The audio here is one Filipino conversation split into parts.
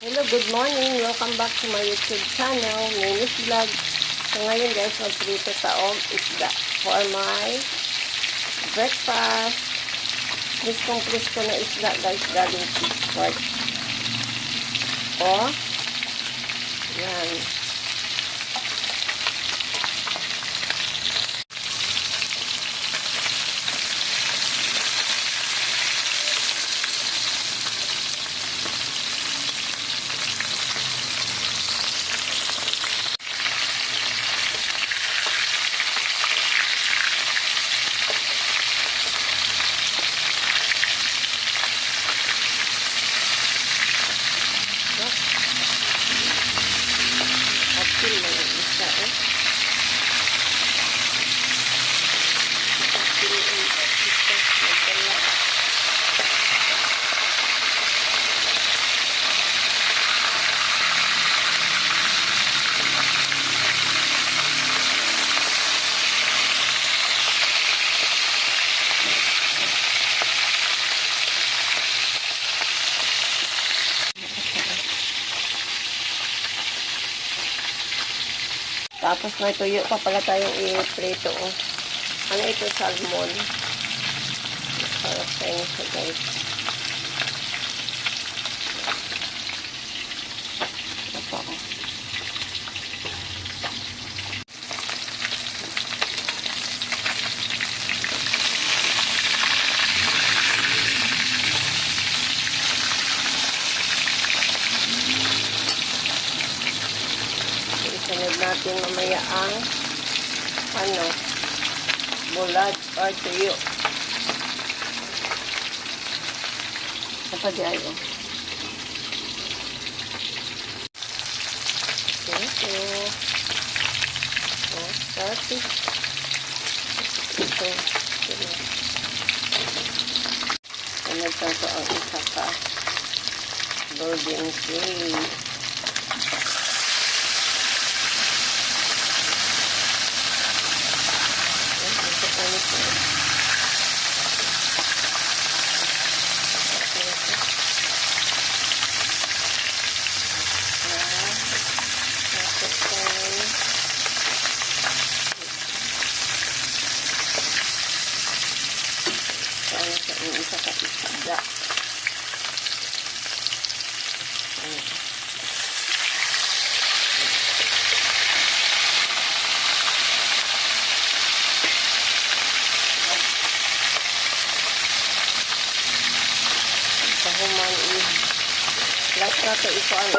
Hello, good morning. Welcome back to my YouTube channel, Nini's Vlog. So ngayon guys, magprito taong isda for my breakfast. Kriskong-krisko na isda guys, galing Fishport. O, yan. Tapos may tuyo pa pala tayong i-prito. Oh. Ano ito? Salmon. Sarap sa inyo siya guys. Ito pa oh. Sunod natin mamaya ang bulad or tuyo. Apa di ayo. Ito. Oh, sarap. Ito. Sunod ito ang isa pa. Golden Sea. Isa ka isda. Pahuman last na ito ito ang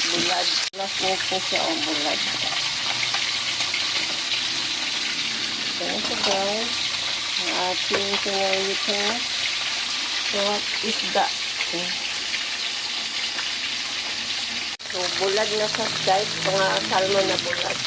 bulad. Last na ito siya ang bulad. Ito guys. Ang ating pinayutong isda. So, bulad na sa guys. Mga salmon na bulad.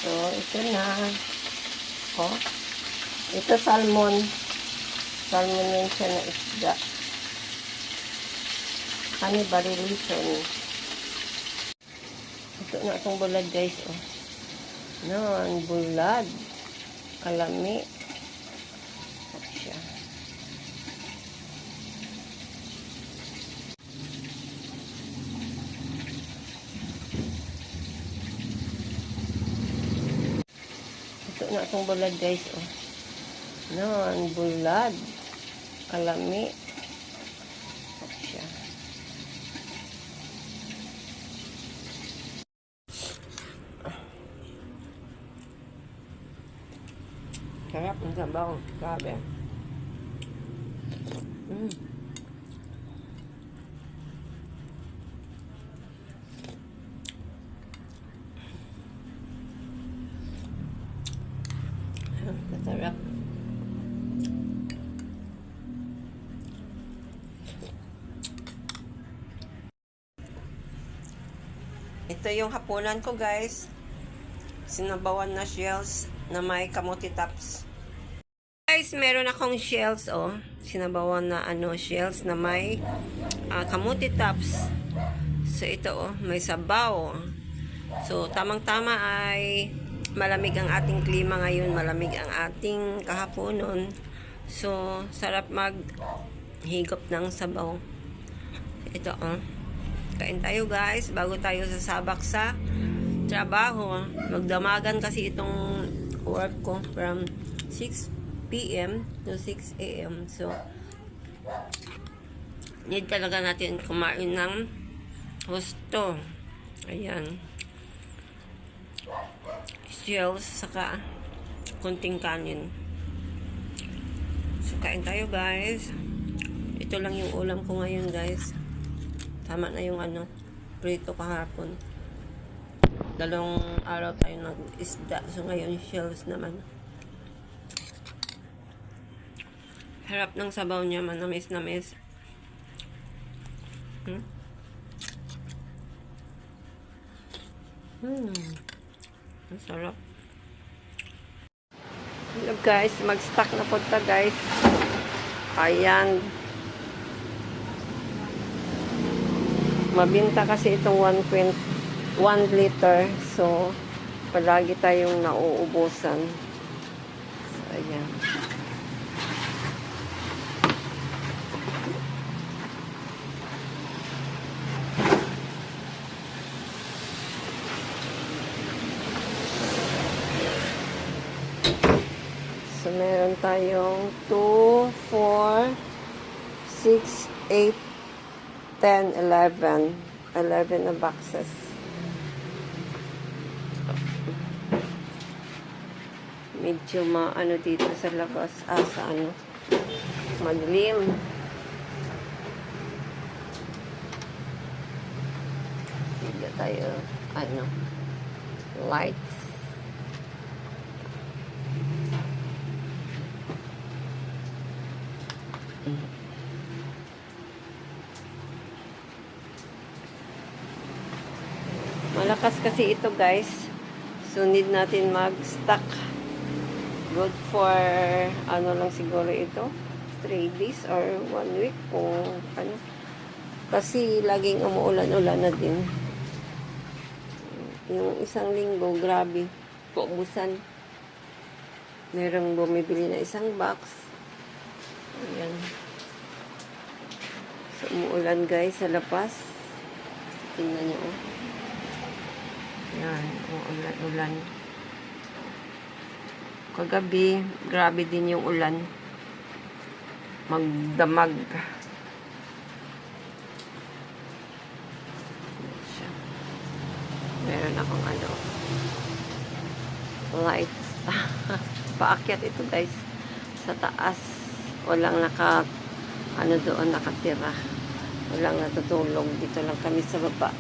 So, ito na. Oh. Ito salmon. Salmon yan siya na isda. Kami barilison. Ito na itong bulad guys. Oh. Yan, bulad. Kalami. Ito siya. Ito na itong bulad guys. Oh. Yan, bulad. Kalami. Ito siya. Sarap ang sabaw. Grabe. Sarap. Ito yung hapunan ko guys. Sinabawan na shells na may kamote tops. Guys, meron akong shells sinabawan na shells na may kamote tops. So ito oh, may sabaw. So tamang-tama ay malamig ang ating klima ngayon, malamig ang ating kahaponon. So sarap maghigop ng sabaw. Ito oh. Kain tayo guys bago tayo sasabak sa trabaho. Magdamagan kasi itong work ko from 6 p.m. to 6 a.m. So need talaga natin kumain ng gusto. Ayan. Shells, saka kunting kanin. So, kain tayo guys. Ito lang yung ulam ko ngayon guys. Tama na yung prito kahapon. 2 araw tayo nag-isda. So, ngayon shells naman. Harap ng sabaw niya, manamis na mes. Ang sarap. Hello guys, mag-stock na po ta guys. Ayan. Mabinta kasi itong 1 liter. So, palagi tayong nauubusan. So, ayan. So, meron tayong 2, 4, 6, 8, 10, 11. 11 na boxes. Medyo dito sa labas. Sa madilim. Hindi tayo, lights. Malakas kasi ito guys. So need natin mag-stock. Good for lang siguro ito. 3 days or 1 week kung Kasi laging umuulan-ulan na din. Yung isang linggo, grabe. Paubusan. Merong bumibili na isang box. Ayan. So, umuulan guys sa lapas. Tingnan nyo. Ayan. Umuulan-ulan. Kagabi, grabe din yung ulan. Magdamag. Meron akong lights. Paakyat ito guys sa taas. Walang doon nakatira. Walang natutulog. Dito lang kami sa baba.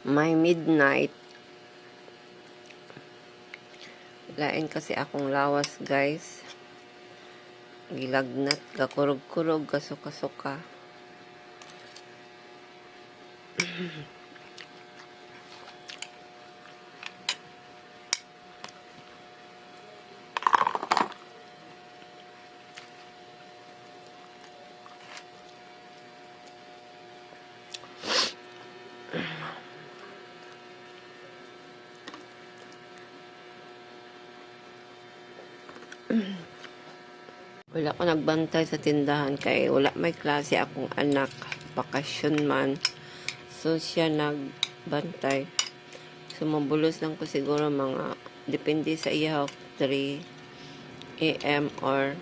May midnight. Lain kasi akong lawas, guys. Gilagnat, gakurog-kurog, kasuka-suka. Wala ko nagbantay sa tindahan kay wala may klase akong anak, bakasyon man. So siya nagbantay. So mabulos lang ko siguro mga depende sa iya 3 AM or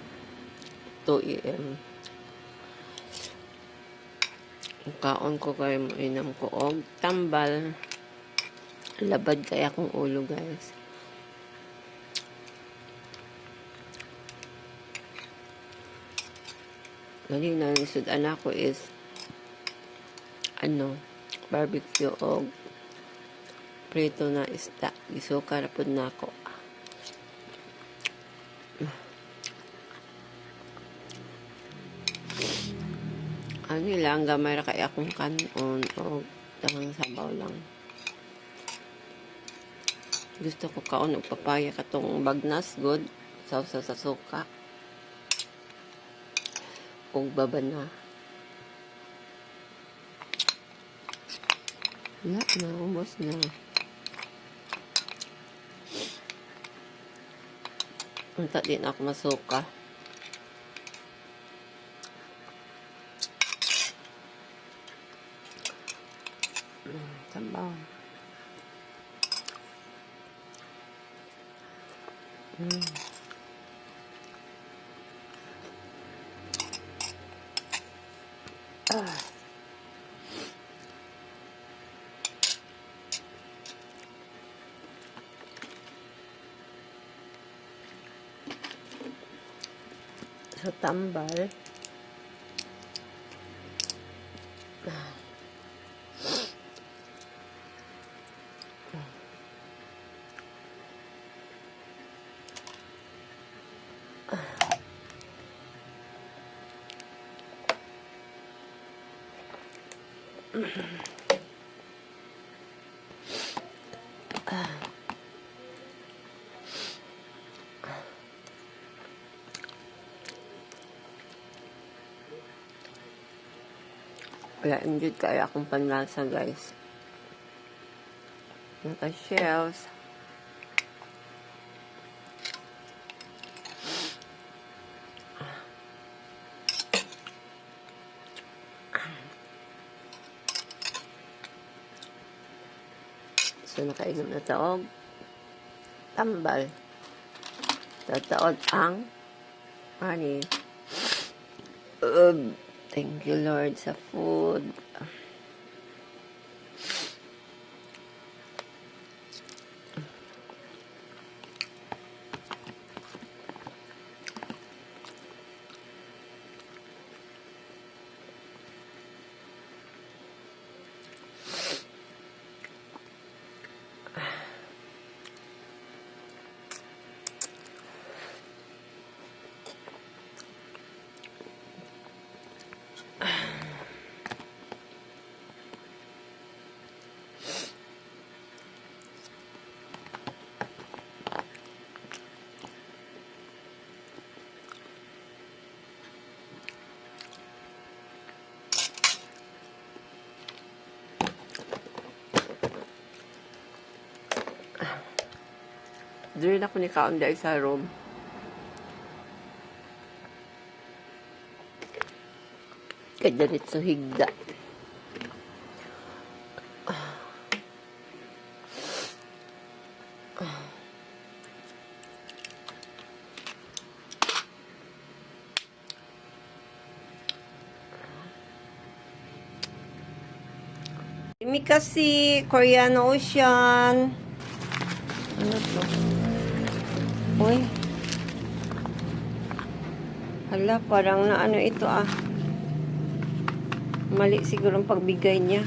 2 AM. Ang kaon ko kay mainam ko og tambal. Labad kaya akong ulo, guys. Galing na nisod anak ko is barbecue o prito na isda. Isuka na po na ako. Ano lang, gamay ra kaya akong kanon o tamang sabaw lang. Gusto ko kaon og papaya katong bagnas good. Sausaw sa suka. Ug babana. Wala na, ubos na. Unta din ako masuka. Sabaw. So, tambal. Kaya enjoy kaya akong panlasa, guys. Naka-shells. So, nakainom na taog. Tambal. Tataod ang honey. Thank you, Lord, sa food. Doon ako ni kaon dahil sa room. Kadalit sa higda. Ini kasi Korean Ocean. Ano to? Uy. Hala, parang na ano ito ah. Mali siguro ang pagbigay niya.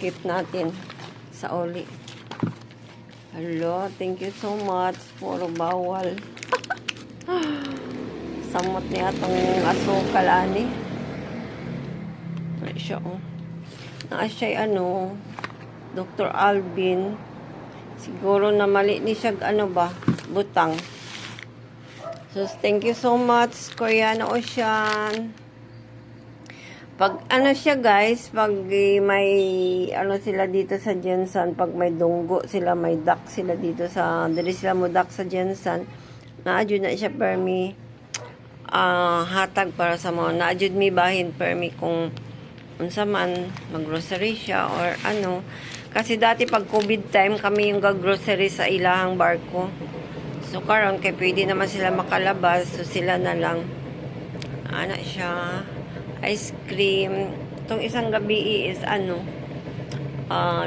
skip natin sa uli. Hello, thank you so much. Puro bawal. Samot niya itong asukal, ani. Ay, siya, oh. Naa siya, ano, Dr. Alvin. Siguro na mali ni siya, ano ba, butang. So, thank you so much, Koreana Ocean. Pag ano siya guys, pag may ano sila dito sa Jensen, pag may dunggo sila, may duck sila dito sa, dali sila mo duck sa Jensen, naadyo na siya permi hatag para sa mga, naadyo mi bahin permi kung unsa man, mag-grocery siya or ano. Kasi dati pag COVID time, kami yung gag-grocery sa ilahang barko. So karon kay pwede naman sila makalabas, so sila na lang. Ana siya. Ice cream. Itong isang gabi is ano,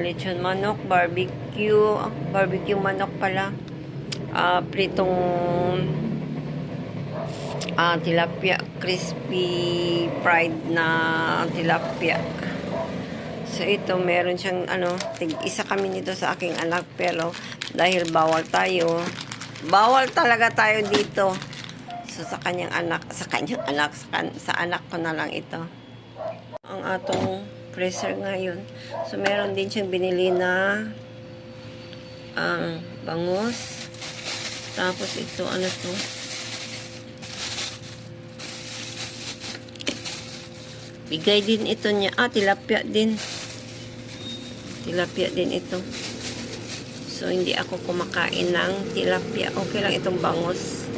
lechon manok, barbecue manok pala, pritong tilapia, crispy fried na tilapia. So ito, meron siyang ano, isa kami nito sa aking anak, pero dahil bawal talaga tayo dito. So, sa anak ko na lang ito. Ang atong freezer ngayon. So, meron din siyang binili na bangus. Tapos, ito, ano to? Bigay din ito niya. Tilapia din. Tilapia din ito. So, hindi ako kumakain ng tilapia. Okay lang itong bangus.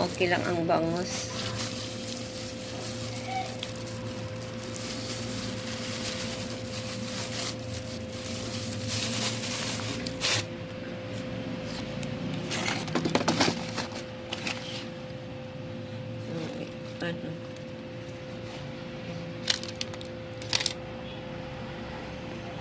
Okay lang ang bangus. Ano?